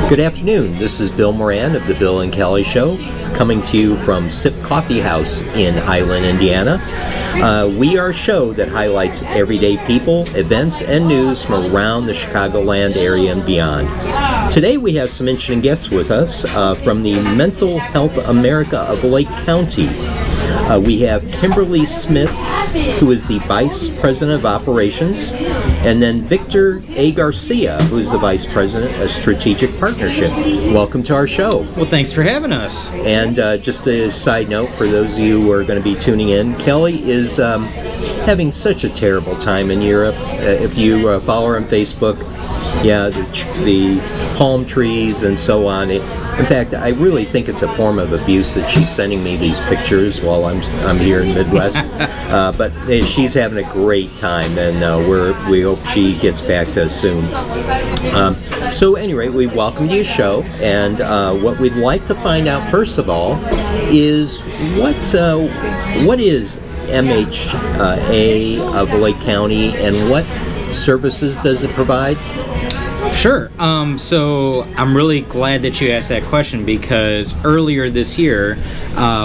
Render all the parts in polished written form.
Good afternoon. This is Bill Moran of The Bill and Kelly Show, coming to you from Sip Coffee House in Highland, Indiana. We are a show that highlights everyday people, events, and news from around the Chicagoland area and beyond. Today we have some interesting guests with us from the Mental Health America of Lake County. We have Kimberly Smith, who is the Vice President of Operations, and then Victor A. Garcia, who is the Vice President of Strategic Partnership. Welcome to our show. Well, thanks for having us. And just a side note for those of you who are going to be tuning in, Kelly is having such a terrible time in Europe. If you follow her on Facebook, the palm trees and so on. In fact, I really think it's a form of abuse that she's sending me these pictures while I'm here in Midwest. But she's having a great time, and we hope she gets back to us soon. So anyway, we welcome you to the show, and what we'd like to find out first of all is what is MHA of Lake County, and what services does it provide? Sure. So I'm really glad that you asked that question, because earlier this year,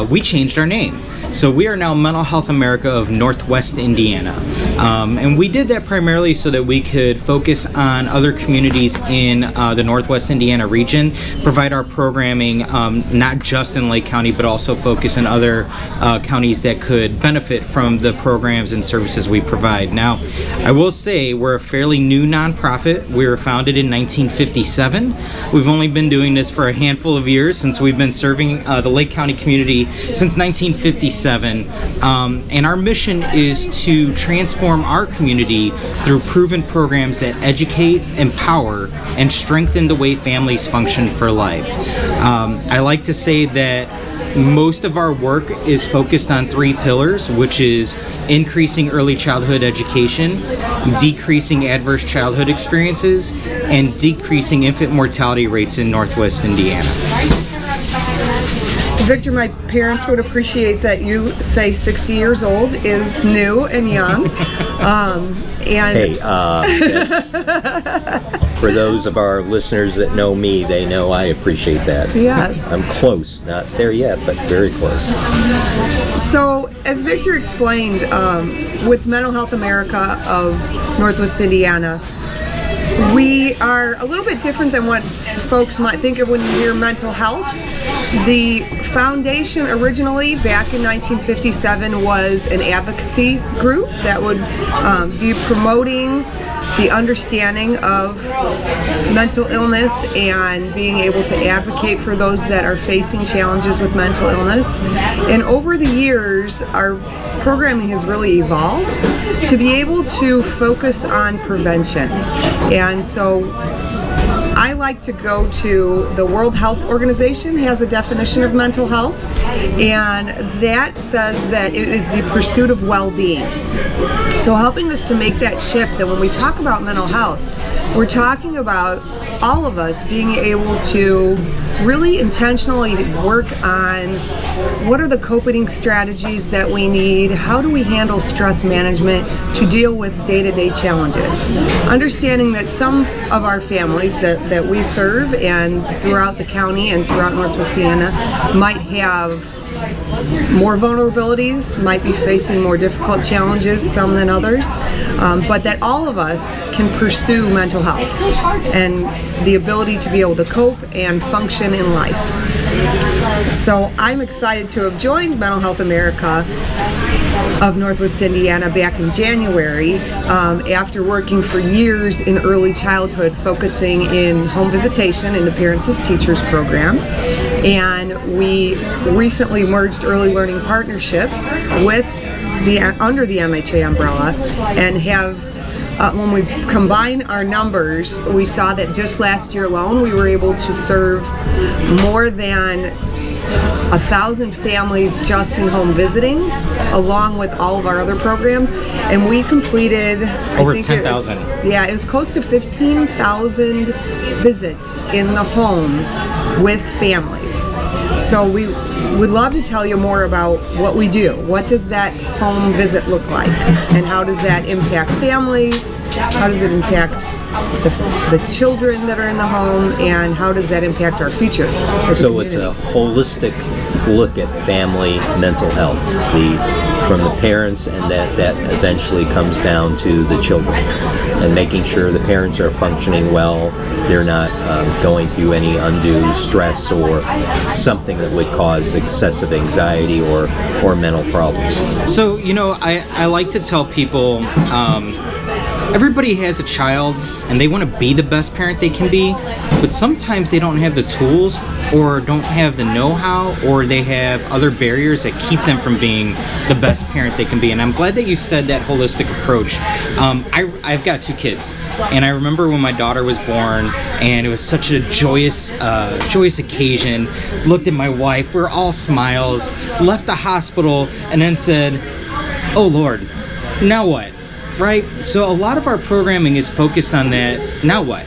we changed our name. So we are now Mental Health America of Northwest Indiana. And we did that primarily so that we could focus on other communities in the Northwest Indiana region, provide our programming not just in Lake County, but also focus in other counties that could benefit from the programs and services we provide. Now, I will say we're a fairly new nonprofit. We were founded in 1957. We've only been doing this for a handful of years, since we've been serving the Lake County community since 1957. And our mission is to transform our community through proven programs that educate, empower, and strengthen the way families function for life. I like to say that most of our work is focused on three pillars, which is increasing early childhood education, decreasing adverse childhood experiences, and decreasing infant mortality rates in Northwest Indiana. Victor, my parents would appreciate that you say 60 years old is new and young. Yes. For those of our listeners that know me, they know I appreciate that. Yes. I'm close, not there yet, but very close. So, as Victor explained, with Mental Health America of Northwest Indiana, we are a little bit different than what folks might think of when you hear mental health. The foundation originally, back in 1957, was an advocacy group that would be promoting the understanding of mental illness and being able to advocate for those that are facing challenges with mental illness. And over the years, our programming has really evolved to be able to focus on prevention. And so I like to go to the World Health Organization has a definition of mental health, and that says that it is the pursuit of well-being. So helping us to make that shift, that when we talk about mental health, we're talking about all of us being able to really intentionally work on what are the coping strategies that we need, how do we handle stress management to deal with day-to-day challenges. Understanding that some of our families that we serve and throughout the county and throughout Northwest Indiana might have more vulnerabilities, might be facing more difficult challenges, some than others, but that all of us can pursue mental health and the ability to be able to cope and function in life. So I'm excited to have joined Mental Health America of Northwest Indiana back in January, after working for years in early childhood, focusing in home visitation in the Parents as Teachers program. And we recently merged Early Learning Partnership with under the MHA umbrella, and have when we combine our numbers, we saw that just last year alone we were able to serve more than 1,000 families just in home visiting, along with all of our other programs, and we completed over 10,000. Yeah, it was close to 15,000 visits in the home with families. So we would love to tell you more about what we do. What does that home visit look like, and how does that impact families? How does it impact the children that are in the home, and how does that impact our future as a So it's a community. holistic look at family mental health, from the parents, and that eventually comes down to the children, and making sure the parents are functioning well, they're not going through any undue stress or something that would cause excessive anxiety or mental problems. So, I like to tell people, everybody has a child and they want to be the best parent they can be, but sometimes they don't have the tools or don't have the know-how, or they have other barriers that keep them from being the best parent they can be. And I'm glad that you said that holistic approach. I've got 2 kids, and I remember when my daughter was born, and it was such a joyous occasion. Looked at my wife, we're all smiles, left the hospital, and then said, "Oh Lord, now what?" Right? So a lot of our programming is focused on that, now what?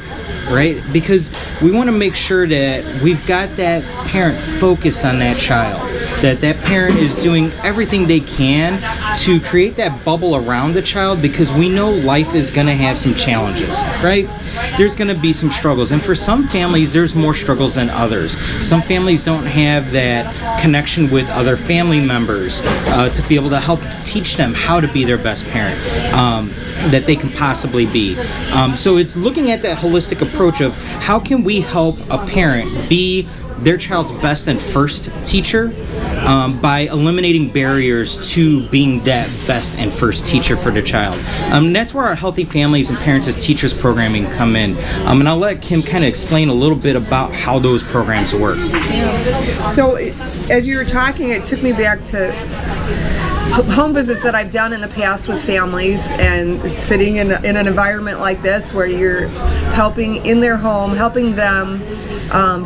Right? Because we want to make sure that we've got that parent focused on that child, that parent is doing everything they can to create that bubble around the child, because we know life is going to have some challenges, right? There's going to be some struggles, and for some families there's more struggles than others. Some families don't have that connection with other family members to be able to help teach them how to be their best parent that they can possibly be. So it's looking at that holistic approach of how can we help a parent be their child's best and first teacher by eliminating barriers to being that best and first teacher for the child. That's where our Healthy Families and Parents as Teachers programming come in. And I'll let Kim kind of explain a little bit about how those programs work. So as you were talking, it took me back to home visits that I've done in the past with families, and sitting in an environment like this where you're helping in their home, helping them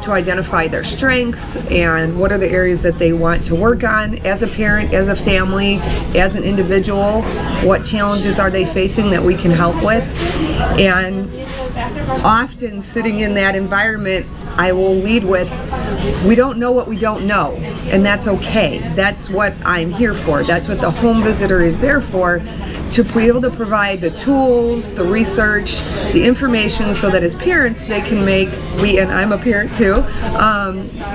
to identify their strengths and what are the areas that they want to work on as a parent, as a family, as an individual. What challenges are they facing that we can help with? And often sitting in that environment, I will lead with, we don't know what we don't know, and that's okay. That's what I'm here for. That's what the home visitor is there for, to be able to provide the tools, the research, the information, so that as parents they can make, and I'm a parent too,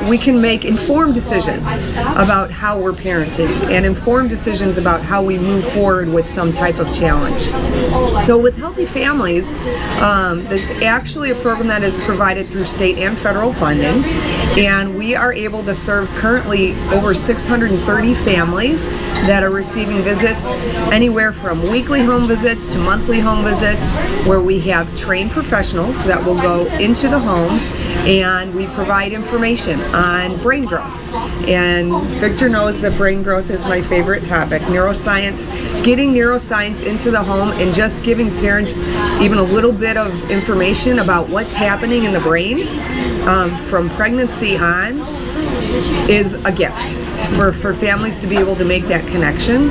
we can make informed decisions about how we're parenting, and informed decisions about how we move forward with some type of challenge. So with Healthy Families, this is actually a program that is provided through state and federal funding, and we are able to serve currently over 630 families that are receiving visits, anywhere from weekly home visits to monthly home visits, where we have trained professionals that will go into the home, and we provide information on brain growth. And Victor knows that brain growth is my favorite topic. Neuroscience, getting neuroscience into the home and just giving parents even a little bit of information about what's happening in the brain from pregnancy on is a gift for families to be able to make that connection.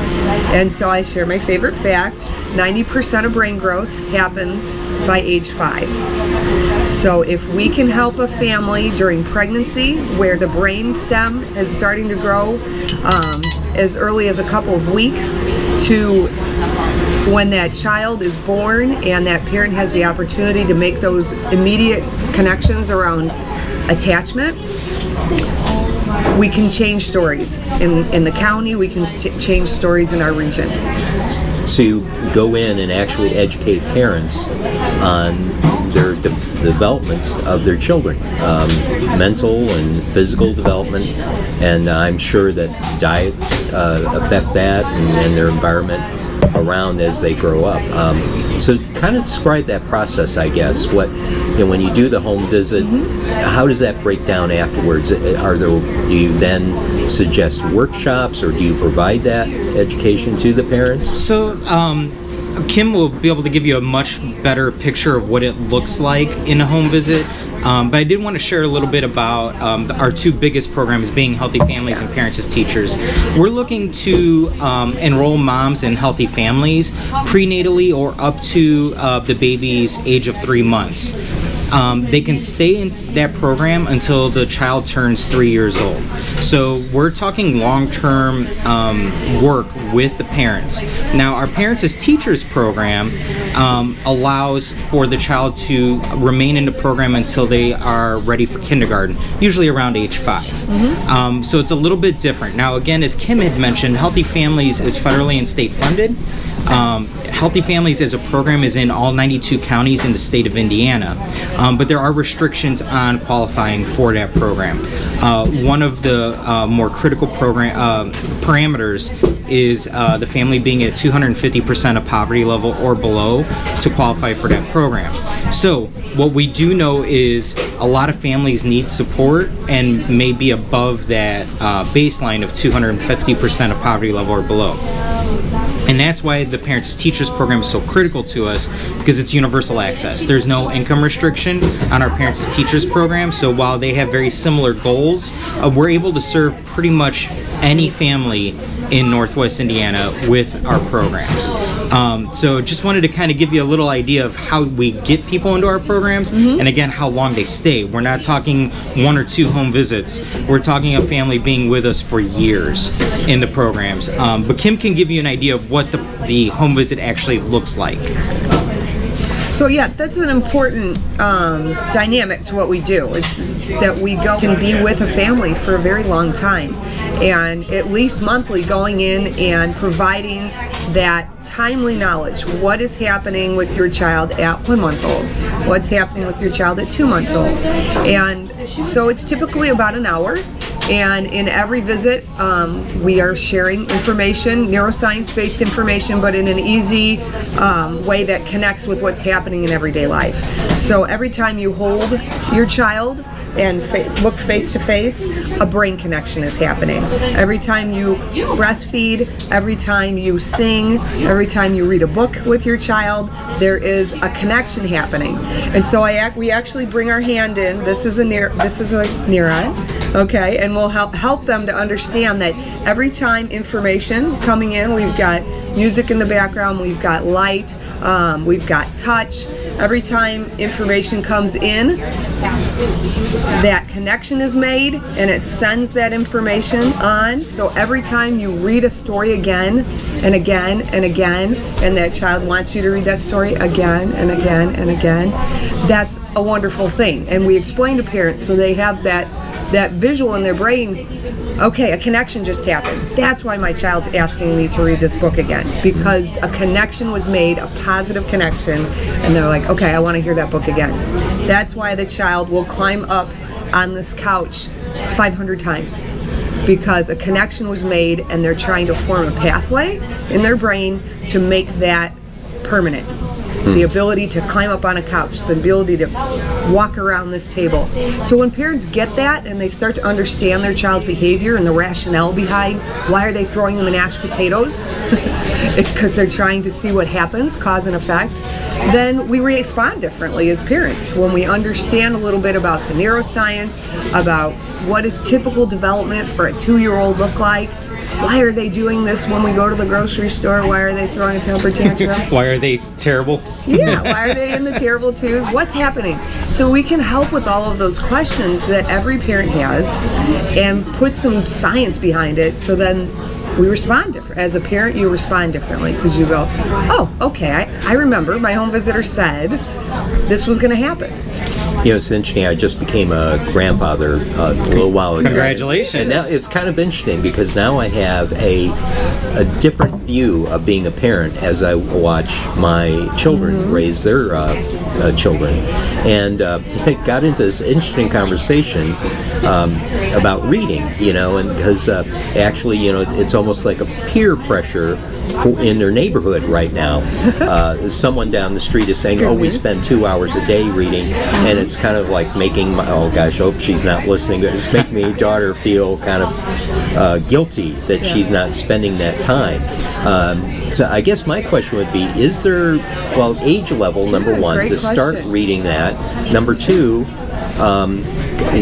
And so I share my favorite fact: 90% of brain growth happens by age 5. So if we can help a family during pregnancy, where the brain stem is starting to grow as early as a couple of weeks, to when that child is born and that parent has the opportunity to make those immediate connections around attachment, we can change stories in the county. We can change stories in our region. So you go in and actually educate parents on their development of their children, mental and physical development, and I'm sure that diets affect that, and their environment around as they grow up. So kind of describe that process, I guess. When you do the home visit, how does that break down afterwards? Do you then suggest workshops, or do you provide that education to the parents? So Kim will be able to give you a much better picture of what it looks like in a home visit. But I did want to share a little bit about our 2 biggest programs, being Healthy Families and Parents as Teachers. We're looking to enroll moms in Healthy Families prenatally or up to the baby's age of 3 months. they can stay in that program until the child turns 3 years old. So we're talking long-term work with the parents. Now, our Parents as Teachers program allows for the child to remain in the program until they are ready for kindergarten, usually around age 5. So it's a little bit different. Now, again, as Kim had mentioned, Healthy Families is federally and state funded. Healthy Families as a program is in all 92 counties in the state of Indiana, but there are restrictions on qualifying for that program. One of the more critical parameters is the family being at 250% of poverty level or below to qualify for that program. So what we do know is a lot of families need support and may be above that baseline of 250% of poverty level or below. And that's why the Parents as Teachers program is so critical to us, because it's universal access. There's no income restriction on our Parents as Teachers program, so while they have very similar goals, we're able to serve pretty much any family in Northwest Indiana with our programs. So just wanted to kind of give you a little idea of how we get people into our programs, and again, how long they stay. We're not talking 1 or 2 home visits. We're talking a family being with us for years in the programs. But Kim can give you an idea of what the home visit actually looks like. So yeah, that's an important dynamic to what we do, is that we can be with a family for a very long time, and at least monthly going in and providing that timely knowledge. What is happening with your child at 1 month old? What's happening with your child at 2 months old? And so it's typically about an hour. And in every visit, we are sharing information, neuroscience-based information, but in an easy way that connects with what's happening in everyday life. So every time you hold your child and look face to face, a brain connection is happening. Every time you breastfeed, every time you sing, every time you read a book with your child, there is a connection happening. And so we actually bring our hand in. This is a neuron, okay, and we'll help them to understand that every time information coming in, we've got music in the background, we've got light, we've got touch. Every time information comes in, that connection is made and it sends that information on. So every time you read a story again and again and again, and that child wants you to read that story again and again and again, that's a wonderful thing. And we explain to parents so they have that visual in their brain. Okay, a connection just happened. That's why my child's asking me to read this book again, because a connection was made, a positive connection, and they're like, okay, I want to hear that book again. That's why the child will climb up on this couch 500 times, because a connection was made and they're trying to form a pathway in their brain to make that permanent. The ability to climb up on a couch, the ability to walk around this table. So when parents get that and they start to understand their child's behavior and the rationale behind why are they throwing them in mashed potatoes, it's because they're trying to see what happens, cause and effect, then we respond differently as parents. When we understand a little bit about the neuroscience, about what does typical development for a 2-year-old look like, why are they doing this when we go to the grocery store? Why are they throwing a temper tantrum? Why are they terrible? Yeah, why are they in the terrible twos? What's happening? So we can help with all of those questions that every parent has and put some science behind it, so then we respond different. As a parent, you respond differently because you go, oh, okay, I remember my home visitor said this was going to happen. You know, it's interesting. I just became a grandfather a little while ago. Congratulations. And now it's kind of interesting because now I have a different view of being a parent as I watch my children raise their children. And I got into this interesting conversation about reading, you know, and because actually, you know, it's almost like a peer pressure in their neighborhood right now. Someone down the street is saying, oh, we spend 2 hours a day reading, and it's kind of like making my, oh gosh, I hope she's not listening, but it's making my daughter feel kind of guilty that she's not spending that time. So I guess my question would be, is there, well, age level, number one, to start reading that. Number two,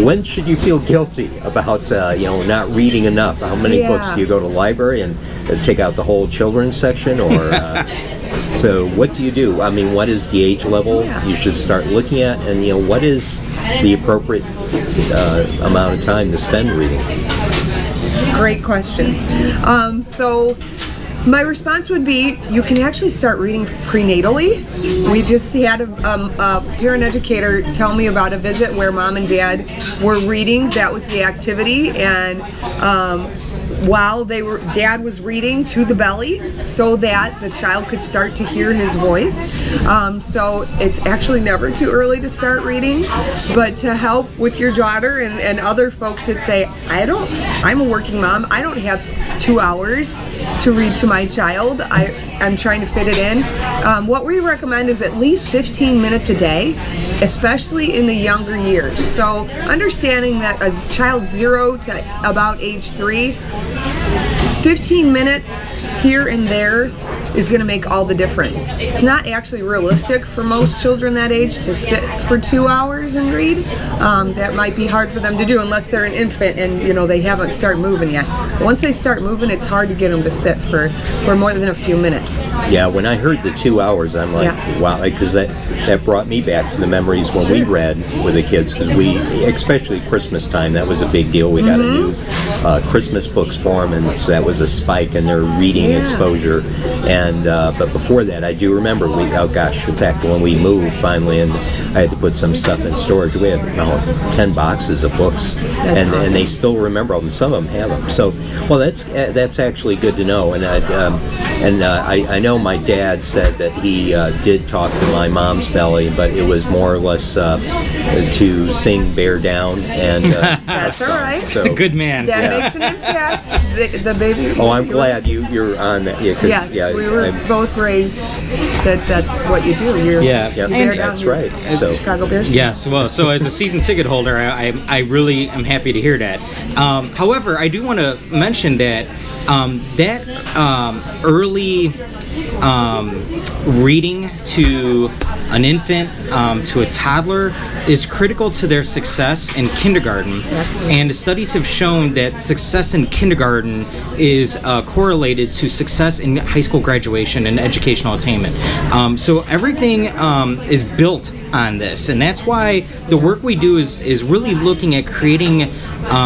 when should you feel guilty about not reading enough? How many books do you go to the library and take out the whole children's section, or so what do you do? I mean, what is the age level you should start looking at, and what is the appropriate amount of time to spend reading? Great question. So my response would be, you can actually start reading prenatally. We just had a parent educator tell me about a visit where mom and dad were reading. That was the activity, and while dad was reading to the belly so that the child could start to hear his voice. So it's actually never too early to start reading, but to help with your daughter and other folks that say, I'm a working mom, I don't have 2 hours to read to my child, I'm trying to fit it in. What we recommend is at least 15 minutes a day, especially in the younger years. So understanding that a child 0 to about age 3, 15 minutes here and there is going to make all the difference. It's not actually realistic for most children that age to sit for 2 hours and read. That might be hard for them to do unless they're an infant and they haven't started moving yet. But once they start moving, it's hard to get them to sit for more than a few minutes. Yeah, when I heard the 2 hours, I'm like, wow, because that brought me back to the memories when we read with the kids, because especially Christmas time, that was a big deal. We got a new Christmas books for them, and so that was a spike in their reading exposure. And but before that, I do remember in fact, when we moved finally, and I had to put some stuff in storage, we had 10 boxes of books, and they still remember them. Some of them have them. So, well, that's actually good to know. And I know my dad said that he did talk to my mom's belly, but it was more or less to sing "Bear Down" and that's all right. So good man. That makes an impact. The baby. Oh, I'm glad you're on that. Yes, we were both raised that's what you do. You bear down. That's right. So Chicago Bears. Yes, well, so as a season ticket holder, I really am happy to hear that. However, I do want to mention that early reading to an infant, to a toddler, is critical to their success in kindergarten. Absolutely. And studies have shown that success in kindergarten is correlated to success in high school graduation and educational attainment. So everything is built on this, and that's why the work we do is really looking at creating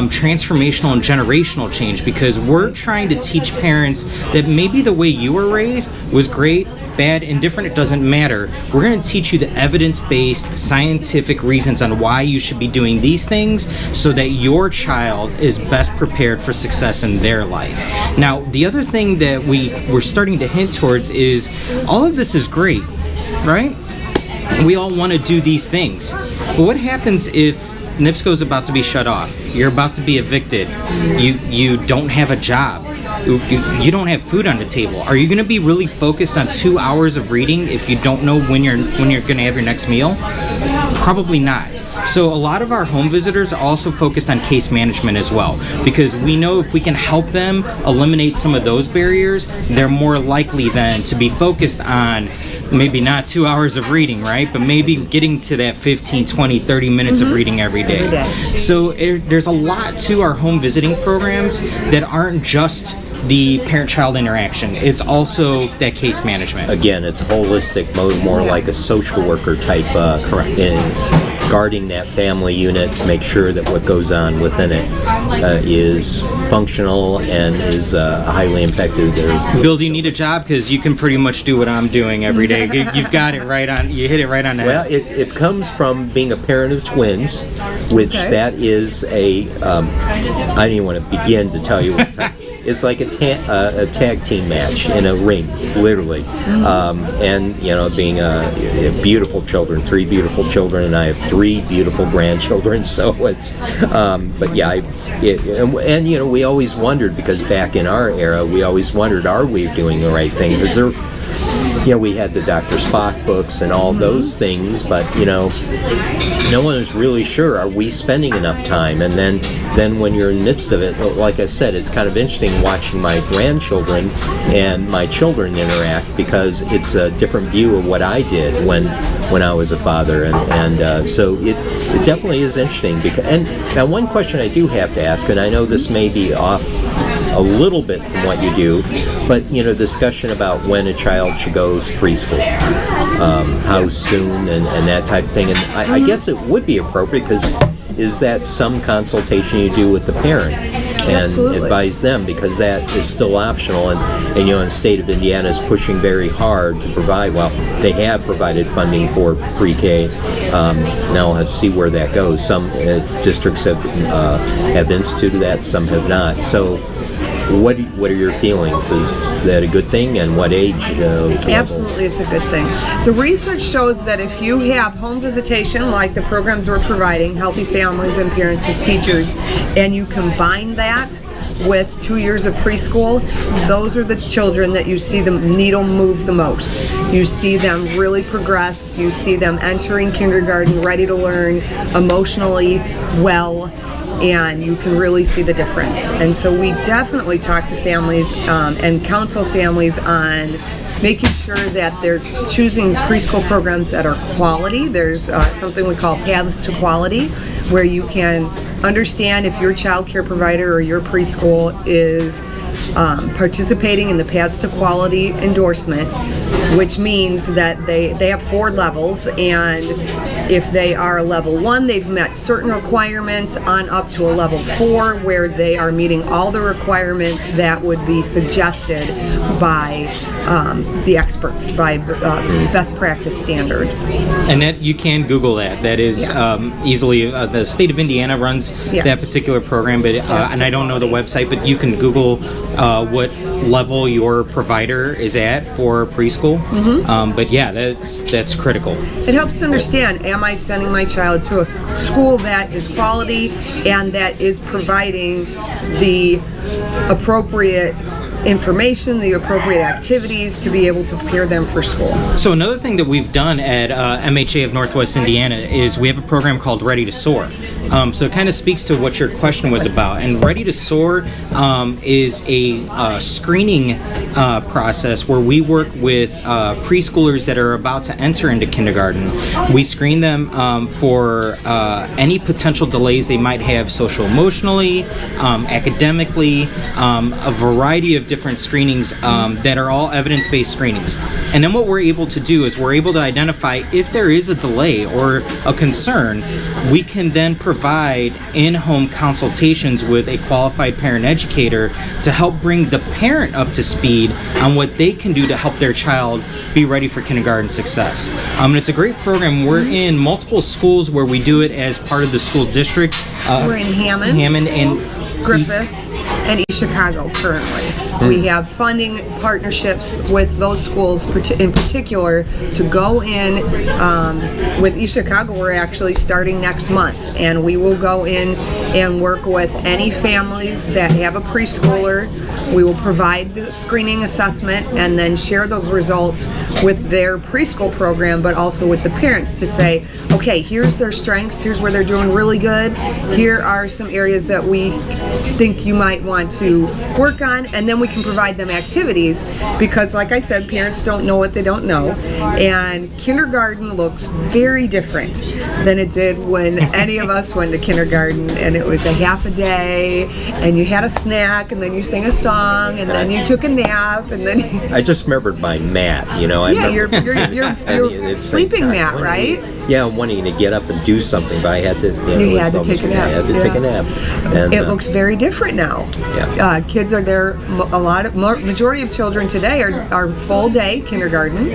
transformational and generational change, because we're trying to teach parents that maybe the way you were raised was great, bad, indifferent, it doesn't matter. We're going to teach you the evidence-based scientific reasons on why you should be doing these things so that your child is best prepared for success in their life. Now, the other thing that we're starting to hint towards is all of this is great, right? We all want to do these things. But what happens if NIPSCO's about to be shut off? You're about to be evicted. You don't have a job. You don't have food on the table. Are you going to be really focused on 2 hours of reading if you don't know when you're going to have your next meal? Probably not. So a lot of our home visitors are also focused on case management as well, because we know if we can help them eliminate some of those barriers, they're more likely then to be focused on maybe not 2 hours of reading, right? But maybe getting to that 15, 20, 30 minutes of reading every day. So there's a lot to our home visiting programs that aren't just the parent-child interaction. It's also that case management. Again, it's holistic, more like a social worker type, correct, in guarding that family unit to make sure that what goes on within it is functional and is highly effective. Bill, do you need a job? Because you can pretty much do what I'm doing every day. You've got it right on. You hit it right on the head. Well, it comes from being a parent of twins, which that is a. I don't even want to begin to tell you what time. It's like a tag team match in a ring, literally. And, being beautiful children, 3 beautiful children, and I have 3 beautiful grandchildren, so it's, but yeah, we always wondered, because back in our era, we always wondered, are we doing the right thing? Because we had the Dr. Spock books and all those things, but, no one is really sure, are we spending enough time? And then when you're in the midst of it, like I said, it's kind of interesting watching my grandchildren and my children interact, because it's a different view of what I did when when I was a father, and so it definitely is interesting. And now one question I do have to ask, and I know this may be off a little bit from what you do, but discussion about when a child should go to preschool, how soon, and that type of thing. And I guess it would be appropriate, because is that some consultation you do with the parent and Absolutely. advise them, because that is still optional, and the state of Indiana is pushing very hard to provide. Well, they have provided funding for pre-K. Now we'll have to see where that goes. Some districts have instituted that, some have not. So what are your feelings? Is that a good thing, and what age? Absolutely, it's a good thing. The research shows that if you have home visitation, like the programs we're providing, Healthy Families and Parents as Teachers, and you combine that with 2 years of preschool, those are the children that you see the needle move the most. You see them really progress. You see them entering kindergarten ready to learn, emotionally well, and you can really see the difference. And so we definitely talk to families and counsel families on making sure that they're choosing preschool programs that are quality. There's something we call Paths to Quality, where you can understand if your child care provider or your preschool is participating in the Paths to Quality endorsement, which means that they have 4 levels, and if they are a level 1, they've met certain requirements, on up to a level 4, where they are meeting all the requirements that would be suggested by the experts, by best practice standards. And that you can Google that. That is easily, the state of Indiana runs that particular program, but and I don't know the website, but you can Google what level your provider is at for preschool. But yeah, that's critical. It helps to understand, am I sending my child to a school that is quality and that is providing the appropriate information, the appropriate activities to be able to prepare them for school. So another thing that we've done at MHA of Northwest Indiana is we have a program called Ready to Soar. So it kind of speaks to what your question was about. And Ready to Soar is a screening process where we work with preschoolers that are about to enter into kindergarten. We screen them for any potential delays they might have social-emotionally, academically, a variety of different screenings that are all evidence-based screenings. And then what we're able to do is we're able to identify if there is a delay or a concern. We can then provide in-home consultations with a qualified parent educator to help bring the parent up to speed on what they can do to help their child be ready for kindergarten success. And it's a great program. We're in multiple schools where we do it as part of the school district. We're in Hammond and Griffith and East Chicago currently. We have funding partnerships with those schools in particular to go in. With East Chicago, we're actually starting next month, and we will go in and work with any families that have a preschooler. We will provide the screening assessment and then share those results with their preschool program, but also with the parents to say, okay, here's their strengths, here's where they're doing really good, here are some areas that we think you might want to work on, and then we can provide them activities, because like I said, parents don't know what they don't know, and kindergarten looks very different than it did when any of us went to kindergarten, and it was a half a day, and you had a snack, and then you sang a song, and then you took a nap, and then I just remembered my mat, your sleeping mat, right? Yeah, wanting to get up and do something, but I had to. You had to take a nap. I had to take a nap. And, it looks very different now. Yeah. Kids are there. Majority of children today are full day kindergarten,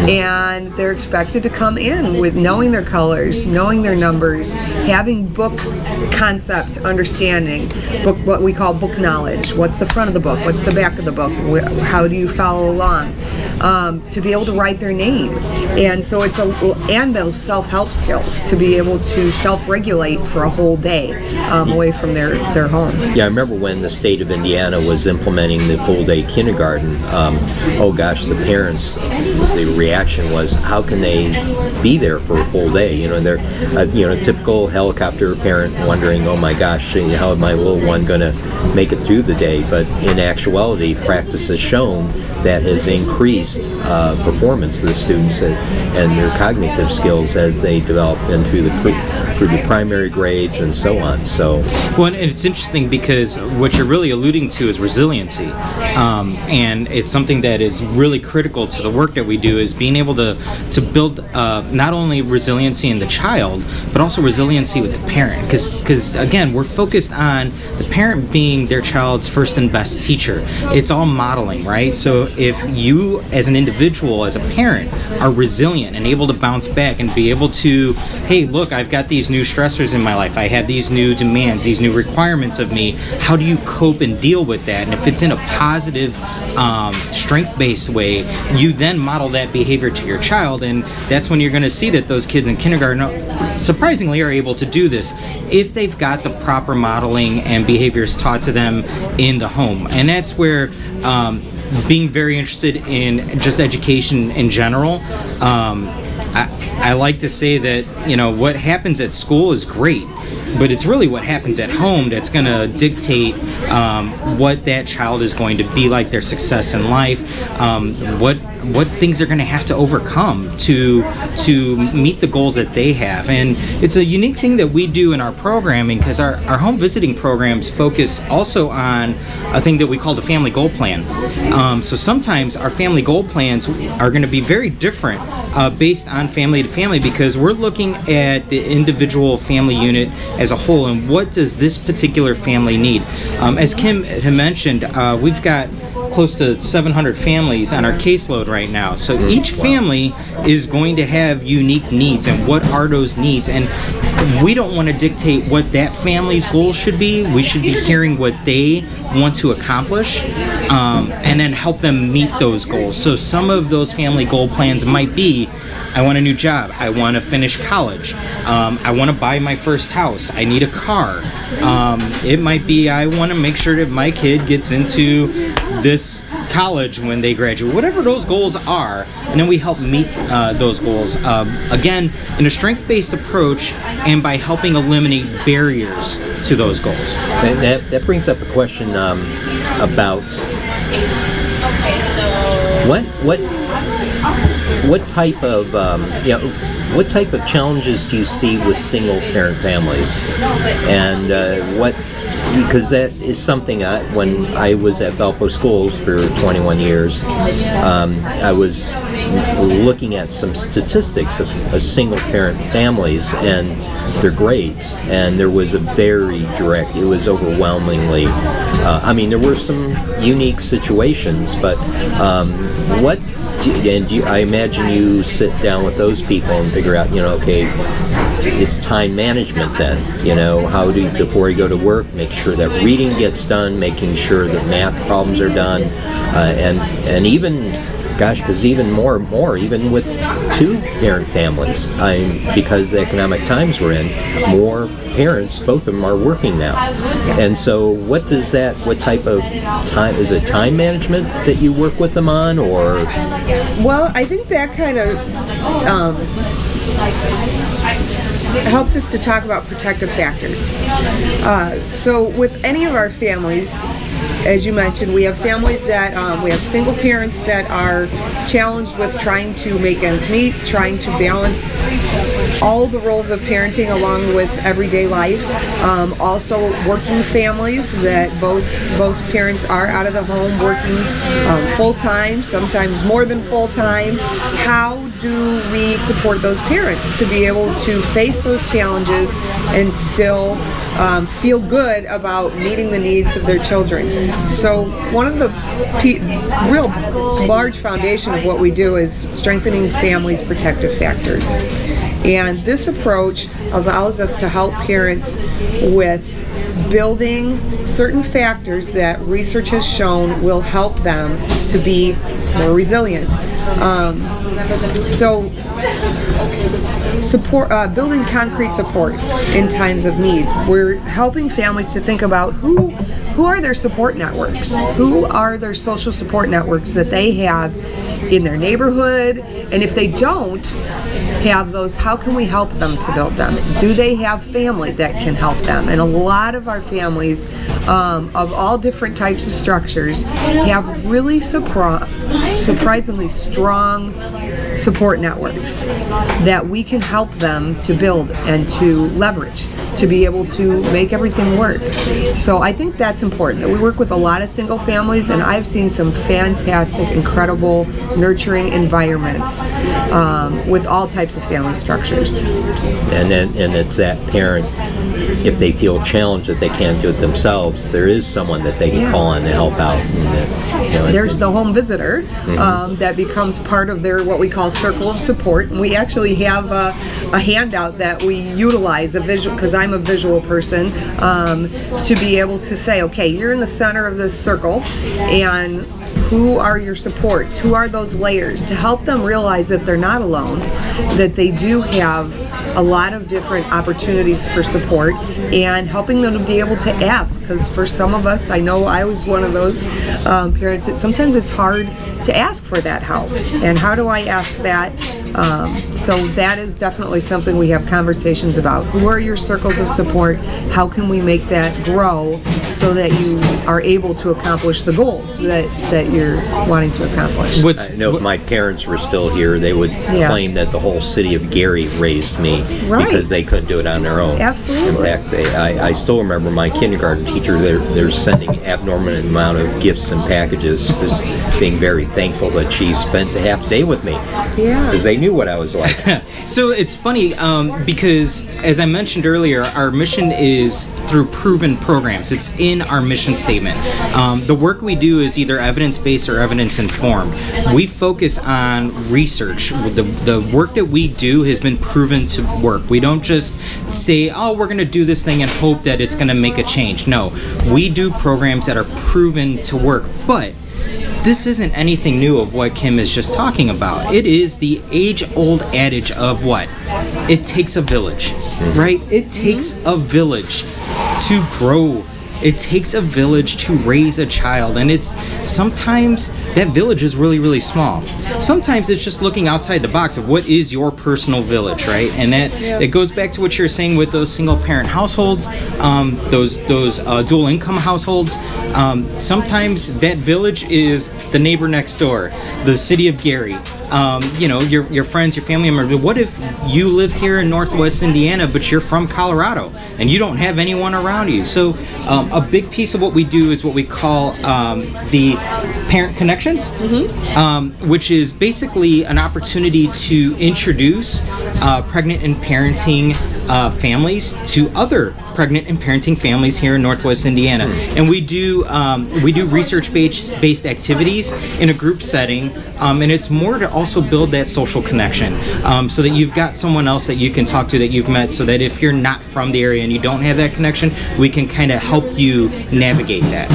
and they're expected to come in with knowing their colors, knowing their numbers, having book concept understanding, book what we call book knowledge. What's the front of the book? What's the back of the book? How do you follow along? To be able to write their name, and so and those self-help skills to be able to self-regulate for a whole day away from their home. Yeah, I remember when the state of Indiana was implementing the full-day kindergarten. The parents, the reaction was, how can they be there for a full day? They're typical helicopter parent wondering, oh my gosh, how is my little one going to make it through the day? But in actuality, practice has shown that has increased performance of the students and their cognitive skills as they develop and through the primary grades and so on. So, well, and it's interesting because what you're really alluding to is resiliency, and it's something that is really critical to the work that we do, is being able to build not only resiliency in the child, but also resiliency with the parent. Because again, we're focused on the parent being their child's first and best teacher. It's all modeling, right? So if you as an individual, as a parent, are resilient and able to bounce back and be able to, hey, look, I've got these new stressors in my life, I have these new demands, these new requirements of me, how do you cope and deal with that? And if it's in a positive, strength-based way, you then model that behavior to your child, and that's when you're going to see that those kids in kindergarten surprisingly are able to do this if they've got the proper modeling and behaviors taught to them in the home. And that's where being very interested in just education in general, I like to say that, what happens at school is great, but it's really what happens at home that's going to dictate what that child is going to be like, their success in life, what things they're going to have to overcome to meet the goals that they have. And it's a unique thing that we do in our programming, because our home visiting programs focus also on a thing that we call the family goal plan. So sometimes our family goal plans are going to be very different based on family to family, because we're looking at the individual family unit as a whole and what does this particular family need. As Kim had mentioned, we've got close to 700 families on our caseload right now. So each family is going to have unique needs, and what are those needs? And we don't want to dictate what that family's goals should be. We should be hearing what they want to accomplish, and then help them meet those goals. So some of those family goal plans might be, I want a new job, I want to finish college, I want to buy my first house, I need a car. It might be, I want to make sure that my kid gets into this college when they graduate, whatever those goals are, and then we help meet those goals, again, in a strength-based approach and by helping eliminate barriers to those goals. That brings up a question about what type of what type of challenges do you see with single parent families, and because that is something when I was at Valpo Schools for 21 years, I was looking at some statistics of single parent families and their grades, and there was it was overwhelmingly, there were some unique situations, but I imagine you sit down with those people and figure out, okay, it's time management then, how do you, before you go to work, make sure that reading gets done, making sure that math problems are done, and even, because even more, even with two-parent families, because the economic times we're in, more parents, both of them are working now. And so what type of time, is it time management that you work with them on, or? Well, I think that kind of helps us to talk about protective factors. So with any of our families, as you mentioned, we have families that, we have single parents that are challenged with trying to make ends meet, trying to balance all the roles of parenting along with everyday life. Also working families that both parents are out of the home working full-time, sometimes more than full-time. How do we support those parents to be able to face those challenges and still feel good about meeting the needs of their children? So one of the real large foundation of what we do is strengthening families' protective factors. And this approach allows us to help parents with building certain factors that research has shown will help them to be more resilient. So support, building concrete support in times of need. We're helping families to think about who are their support networks, who are their social support networks that they have in their neighborhood, and if they don't have those, how can we help them to build them? Do they have family that can help them? And a lot of our families of all different types of structures have really surprisingly strong support networks that we can help them to build and to leverage to be able to make everything work. So I think that's important. We work with a lot of single families, and I've seen some fantastic, incredible, nurturing environments with all types of family structures. And it's that parent, if they feel challenged that they can't do it themselves, there is someone that they can call on to help out. And there's the home visitor that becomes part of their what we call circle of support. And we actually have a handout that we utilize, a visual, because I'm a visual person, to be able to say, okay, you're in the center of this circle, and who are your supports? Who are those layers? To help them realize that they're not alone, that they do have a lot of different opportunities for support, and helping them to be able to ask, because for some of us, I know I was one of those parents, sometimes it's hard to ask for that help. And how do I ask that? So that is definitely something we have conversations about. Who are your circles of support? How can we make that grow so that you are able to accomplish the goals that you're wanting to accomplish? I know if my parents were still here, they would claim that the whole city of Gary raised me because they couldn't do it on their own. Absolutely. In fact, I still remember my kindergarten teacher, they're sending abnormal amount of gifts and packages, just being very thankful that she spent a half day with me. Yeah. Because they knew what I was like. So it's funny because, as I mentioned earlier, our mission is through proven programs. It's in our mission statement. The work we do is either evidence-based or evidence-informed. We focus on research. The work that we do has been proven to work. We don't just say, oh, we're going to do this thing and hope that it's going to make a change. No, we do programs that are proven to work. But this isn't anything new of what Kim is just talking about. It is the age-old adage of what? It takes a village, right? It takes a village to grow. It takes a village to raise a child, and it's sometimes that village is really, really small. Sometimes it's just looking outside the box of what is your personal village, right? And that it goes back to what you're saying with those single-parent households, those dual-income households. Sometimes that village is the neighbor next door, the city of Gary. Your friends, your family members. What if you live here in Northwest Indiana, but you're from Colorado and you don't have anyone around you? So a big piece of what we do is what we call the Parent Connections, which is basically an opportunity to introduce pregnant and parenting families to other pregnant and parenting families here in Northwest Indiana. And we do research-based activities in a group setting, and it's more to also build that social connection, so that you've got someone else that you can talk to that you've met, so that if you're not from the area and you don't have that connection, we can kind of help you navigate that.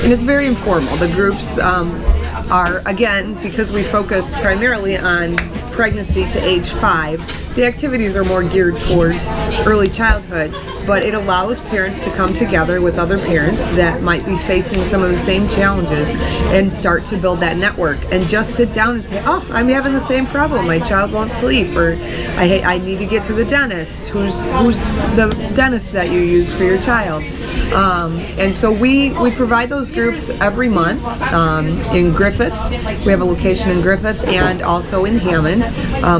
And it's very informal. The groups are, again, because we focus primarily on pregnancy to age 5, the activities are more geared towards early childhood, but it allows parents to come together with other parents that might be facing some of the same challenges and start to build that network, and just sit down and say, oh, I'm having the same problem. My child won't sleep, or I need to get to the dentist. Who's the dentist that you use for your child? And so we provide those groups every month in Griffith. We have a location in Griffith and also in Hammond,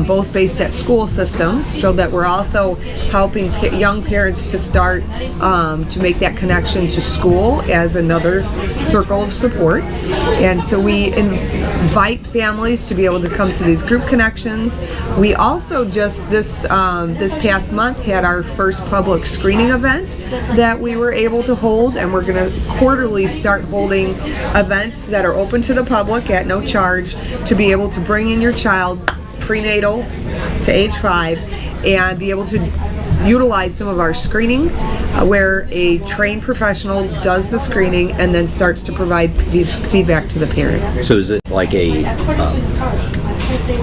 both based at school systems, so that we're also helping young parents to start to make that connection to school as another circle of support. And so we invite families to be able to come to these group connections. We also just this past month had our first public screening event that we were able to hold, and we're going to quarterly start holding events that are open to the public at no charge to be able to bring in your child prenatal to age 5 and be able to utilize some of our screening, where a trained professional does the screening and then starts to provide feedback to the parent. So is it like a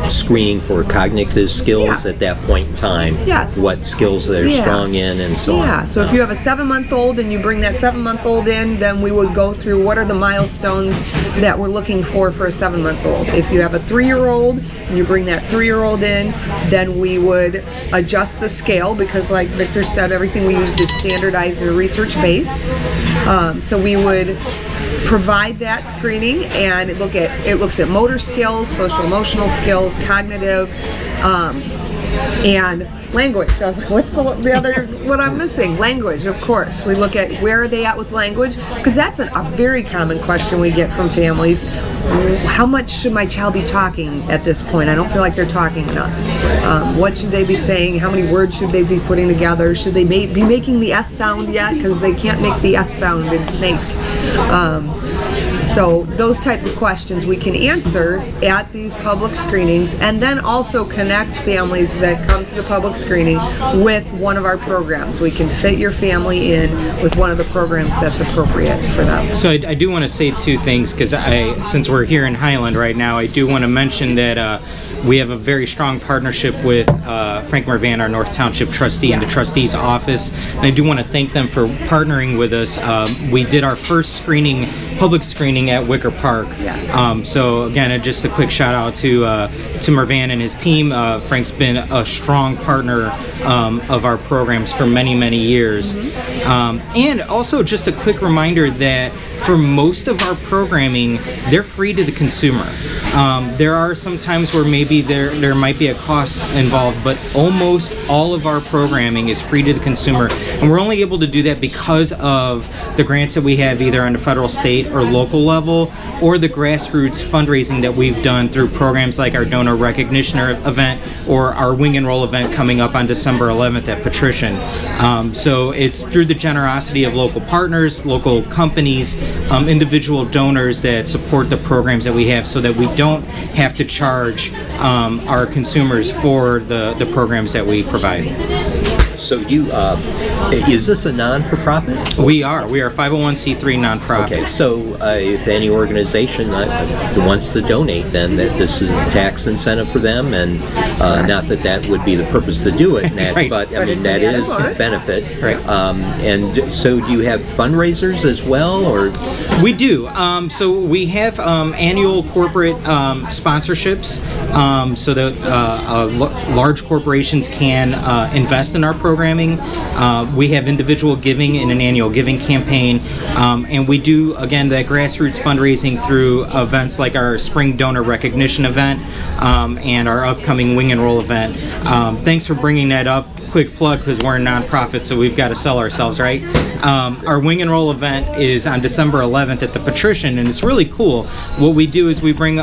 screening for cognitive skills Yeah. at that point in time? Yes. What skills they're Yeah. strong in and so on? Yeah, so if you have a 7-month-old and you bring that 7-month-old in, then we would go through what are the milestones that we're looking for a 7-month-old. If you have a 3-year-old and you bring that 3-year-old in, then we would adjust the scale, because like Victor said, everything we use is standardized and research-based. So we would provide that screening, and it looks at motor skills, social emotional skills, cognitive, and language. I was like, what's the other, what I'm missing? Language, of course. We look at where are they at with language, because that's a very common question we get from families. How much should my child be talking at this point? I don't feel like they're talking enough. What should they be saying? How many words should they be putting together? Should they be making the S sound yet? Because they can't make the S sound in snake. So those type of questions we can answer at these public screenings, and then also connect families that come to the public screening with one of our programs. We can fit your family in with one of the programs that's appropriate for them. So I do want to say two things, because since we're here in Highland right now, I do want to mention that we have a very strong partnership with Frank Mervan, our North Township trustee, and the trustee's office. And I do want to thank them for partnering with us. We did our first public screening at Wicker Park. Yeah. So again, just a quick shout out to Mervan and his team. Frank's been a strong partner of our programs for many, many years. And also just a quick reminder that for most of our programming, they're free to the consumer. There are some times where maybe there might be a cost involved, but almost all of our programming is free to the consumer. And we're only able to do that because of the grants that we have either on the federal, state, or local level, or the grassroots fundraising that we've done through programs like our donor recognition event or our Wing and Roll event coming up on December 11th at Patrician. So it's through the generosity of local partners, local companies, individual donors that support the programs that we have, so that we don't have to charge our consumers for the programs that we provide. So is this a non-for-profit? We are a 501c3 nonprofit. Okay, so if any organization wants to donate, then this is a tax incentive for them, and not that would be the purpose to do it, Nat, Right. but I mean that is a benefit. Right. And so do you have fundraisers as well, or? We do. So we have annual corporate sponsorships, so that large corporations can invest in our programming. We have individual giving in an annual giving campaign, and we do, again, that grassroots fundraising through events like our spring donor recognition event and our upcoming Wing and Roll event. Thanks for bringing that up. Quick plug, because we're a nonprofit, so we've got to sell ourselves, right? Our Wing and Roll event is on December 11th at the Patrician, and it's really cool. What we do is we bring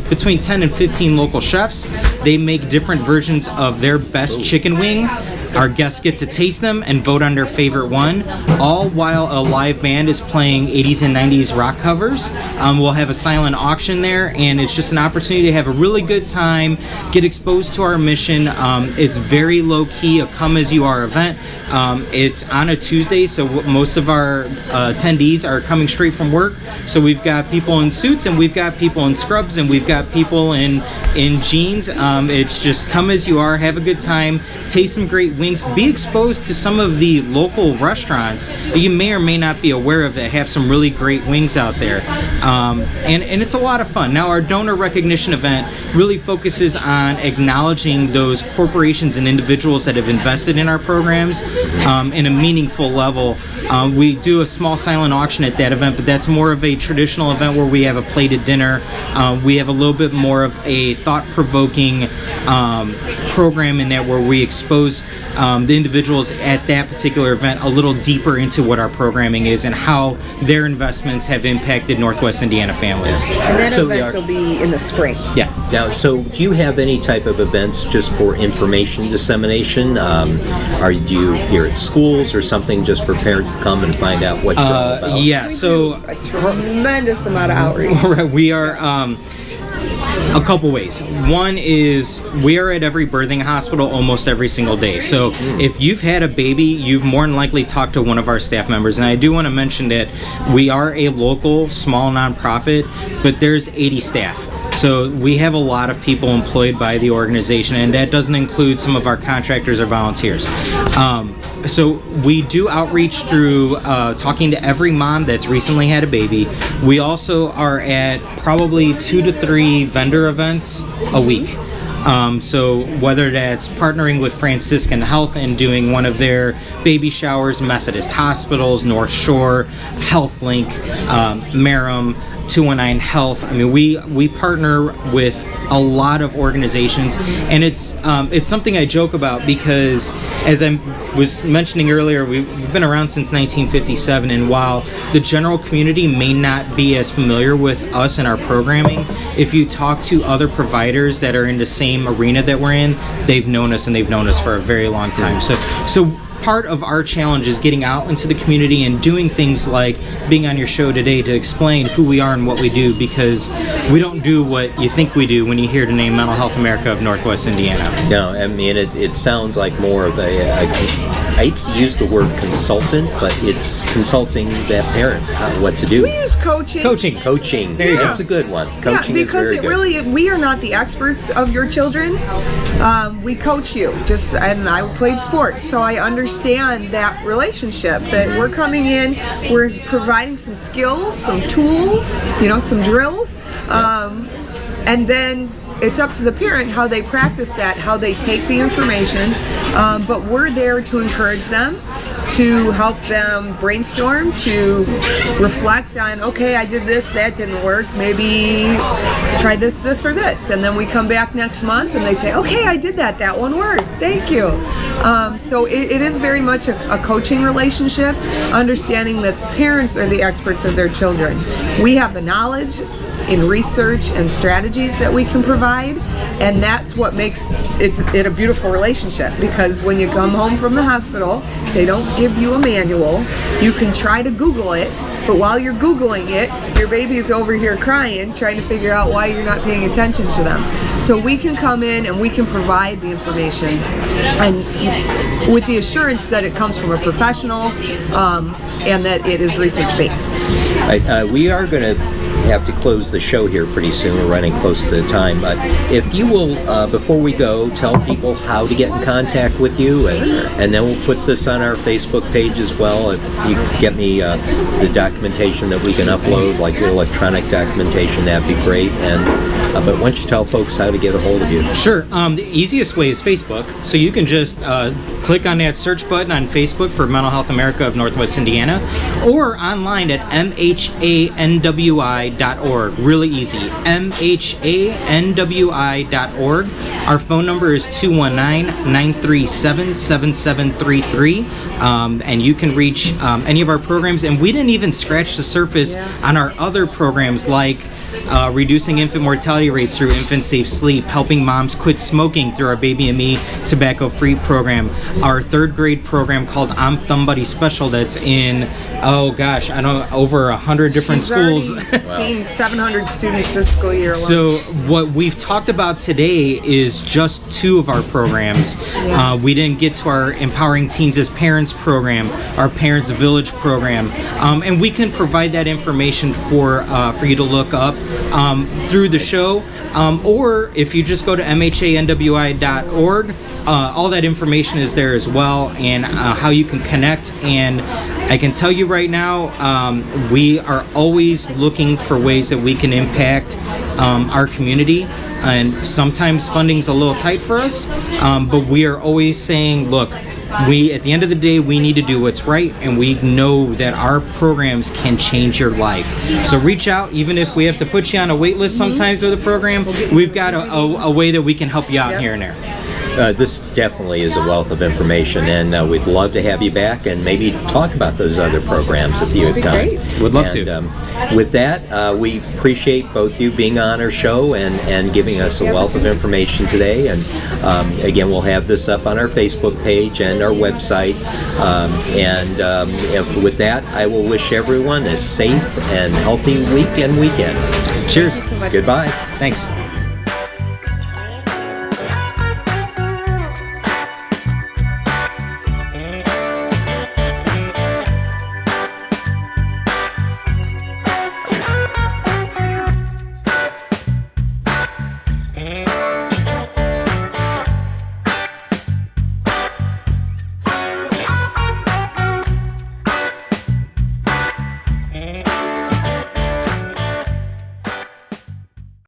between 10 and 15 local chefs. They make different versions of their best chicken wing. Our guests get to taste them and vote on their favorite one, all while a live band is playing 80s and 90s rock covers. We'll have a silent auction there, and it's just an opportunity to have a really good time, get exposed to our mission. It's very low-key, a come-as-you-are event. It's on a Tuesday, so most of our attendees are coming straight from work. So we've got people in suits, and we've got people in scrubs, and we've got people in jeans. It's just come as you are, have a good time, taste some great wings, be exposed to some of the local restaurants that you may or may not be aware of that have some really great wings out there. And it's a lot of fun. Now, our donor recognition event really focuses on acknowledging those corporations and individuals that have invested in our programs in a meaningful level. We do a small silent auction at that event, but that's more of a traditional event where we have a plated dinner. We have a little bit more of a thought-provoking program in that, where we expose the individuals at that particular event a little deeper into what our programming is and how their investments have impacted Northwest Indiana families. And that So event will be in the spring. Yeah. Now, so do you have any type of events just for information dissemination? Do you here at schools or something just for parents to come and find out what you're all about? Yeah, so A tremendous amount of outreach. we are A couple ways. One is we are at every birthing hospital almost every single day. So if you've had a baby, you've more than likely talked to one of our staff members. And I do want to mention that we are a local, small nonprofit, but there's 80 staff. So we have a lot of people employed by the organization, and that doesn't include some of our contractors or volunteers. So we do outreach through talking to every mom that's recently had a baby. We also are at probably 2 to 3 vendor events a week. So whether that's partnering with Franciscan Health and doing one of their baby showers, Methodist Hospitals, North Shore, HealthLink, Merrim, 219 Health. I mean, we partner with a lot of organizations, and it's something I joke about because, as I was mentioning earlier, we've been around since 1957, and while the general community may not be as familiar with us and our programming, if you talk to other providers that are in the same arena that we're in, they've known us, and they've known us for a very long time. So part of our challenge is getting out into the community and doing things like being on your show today to explain who we are and what we do, because we don't do what you think we do when you hear the name Mental Health America of Northwest Indiana. No, I mean, it sounds like more of I hate to use the word consultant, but it's consulting that parent what to do. We use coaching. Coaching. There you go. That's a good one. Coaching because is very good. really, we are not the experts of your children. We coach you. And I played sports, so I understand that relationship. That we're coming in, we're providing some skills, some tools, some drills, and then it's up to the parent how they practice that, how they take the information, but we're there to encourage them, to help them brainstorm, to reflect on, okay, I did this, that didn't work, maybe try this, or this, and then we come back next month and they say, okay, I did that one worked, thank you. So it is very much a coaching relationship, understanding that parents are the experts of their children. We have the knowledge in research and strategies that we can provide, and that's what makes it a beautiful relationship, because when you come home from the hospital, they don't give you a manual. You can try to Google it, but while you're Googling it, your baby's over here crying, trying to figure out why you're not paying attention to them. So we can come in and we can provide the information, and with the assurance that it comes from a professional, and that it is research-based. We are going to have to close the show here pretty soon. We're running close to the time, but if you will, before we go, tell people how to get in contact with you, and then we'll put this on our Facebook page as well. If you could get me the documentation that we can upload, like your electronic documentation, that'd be great. And but why don't you tell folks how to get a hold of you? Sure. The easiest way is Facebook. So you can just click on that search button on Facebook for Mental Health America of Northwest Indiana, or online at mhanwi.org. Really easy. mhanwi.org. Our phone number is 219-937-7733. And you can reach any of our programs. And we didn't even scratch the surface on our other programs, like reducing infant mortality rates through Infant Safe Sleep, helping moms quit smoking through our Baby and Me tobacco-free program, our 3rd grade program called I'm Somebody Special that's in, over 100 different schools. Seen 700 students this school year alone. So what we've talked about today is just 2 of our programs. We didn't get to our Empowering Teens as Parents program, our Parents Village program, and we can provide that information for you to look up through the show, or if you just go to mhanwi.org, all that information is there as well, and how you can connect. And I can tell you right now, we are always looking for ways that we can impact our community, and sometimes funding's a little tight for us, but we are always saying, look, at the end of the day, we need to do what's right, and we know that our programs can change your life. So reach out, even if we have to put you on a wait list sometimes with a program. We've got a way that we can help you out here and there. This definitely is a wealth of information, and we'd love to have you back and maybe talk about those other programs if you have time. Would love to. With that, we appreciate both you being on our show and giving us a wealth of information today. And again, we'll have this up on our Facebook page and our website. With that, I will wish everyone a safe and healthy week and weekend. Cheers. Thank you so much. Goodbye. Thanks.